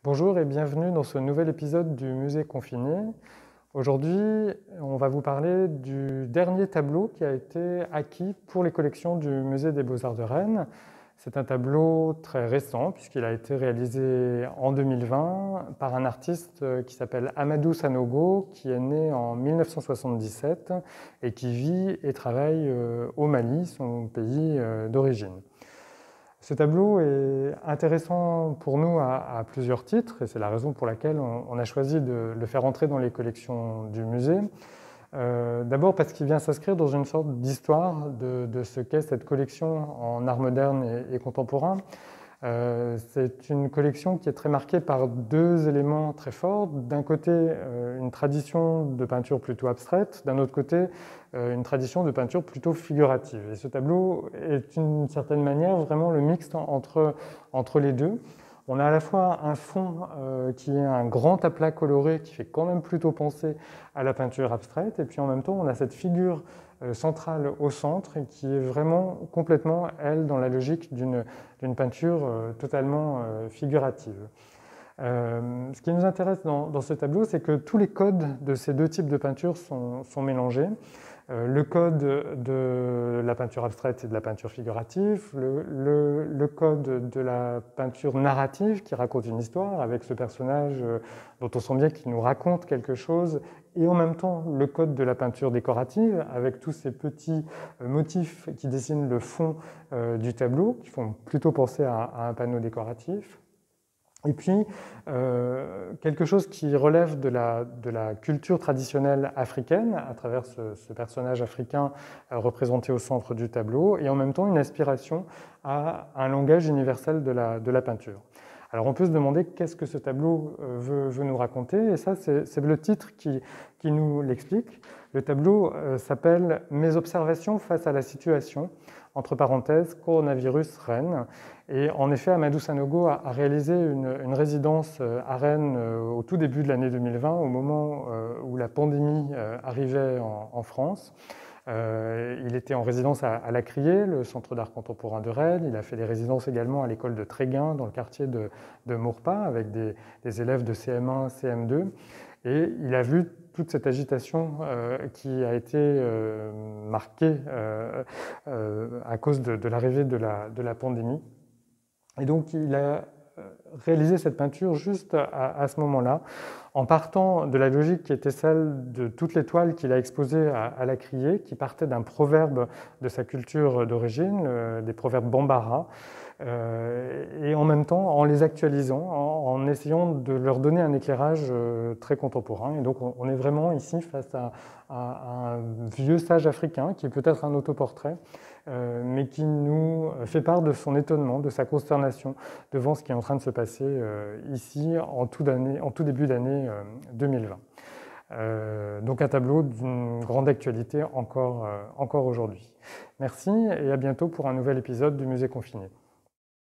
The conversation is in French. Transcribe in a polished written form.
Bonjour et bienvenue dans ce nouvel épisode du Musée Confiné. Aujourd'hui, on va vous parler du dernier tableau qui a été acquis pour les collections du Musée des Beaux-Arts de Rennes. C'est un tableau très récent puisqu'il a été réalisé en 2020 par un artiste qui s'appelle Amadou Sanogo, qui est né en 1977 et qui vit et travaille au Mali, son pays d'origine. Ce tableau est intéressant pour nous à plusieurs titres, et c'est la raison pour laquelle on a choisi de le faire entrer dans les collections du musée. D'abord parce qu'il vient s'inscrire dans une sorte d'histoire de ce qu'est cette collection en art moderne et contemporain. C'est une collection qui est très marquée par deux éléments très forts. D'un côté, une tradition de peinture plutôt abstraite, d'un autre côté, une tradition de peinture plutôt figurative. Et ce tableau est d'une certaine manière vraiment le mixte entre les deux. On a à la fois un fond qui est un grand aplat coloré qui fait quand même plutôt penser à la peinture abstraite, et puis en même temps on a cette figure centrale au centre et qui est vraiment complètement, elle, dans la logique d'une peinture totalement figurative. Ce qui nous intéresse dans ce tableau, c'est que tous les codes de ces deux types de peinture sont mélangés. Le code de la peinture abstraite et de la peinture figurative, le code de la peinture narrative qui raconte une histoire avec ce personnage dont on sent bien qu'il nous raconte quelque chose, et en même temps le code de la peinture décorative avec tous ces petits motifs qui dessinent le fond du tableau, qui font plutôt penser à un panneau décoratif. Et puis, quelque chose qui relève de la culture traditionnelle africaine, à travers ce personnage africain représenté au centre du tableau, et en même temps une aspiration à un langage universel de la peinture. Alors on peut se demander qu'est-ce que ce tableau veut nous raconter, et ça c'est le titre qui nous l'explique. Le tableau s'appelle « Mes observations face à la situation », entre parenthèses, coronavirus Rennes. Et en effet, Amadou Sanogo a réalisé une résidence à Rennes au tout début de l'année 2020, au moment où la pandémie arrivait en France. Il était en résidence à La Criée, le centre d'art contemporain de Rennes. Il a fait des résidences également à l'école de Tréguin, dans le quartier de Maurepas, avec des élèves de CM1, CM2. Et il a vu toute cette agitation qui a été marquée à cause de l'arrivée de la pandémie. Et donc il a réalisé cette peinture juste à ce moment-là, en partant de la logique qui était celle de toutes les toiles qu'il a exposées à La Criée, qui partaient d'un proverbe de sa culture d'origine, des proverbes bambara, et en même temps en les actualisant, en essayant de leur donner un éclairage très contemporain. Et donc on est vraiment ici face à un vieux sage africain qui est peut-être un autoportrait, mais qui nous fait part de son étonnement, de sa consternation devant ce qui est en train de se passer ici en tout début d'année 2020. Donc un tableau d'une grande actualité encore aujourd'hui. Merci et à bientôt pour un nouvel épisode du Musée Confiné.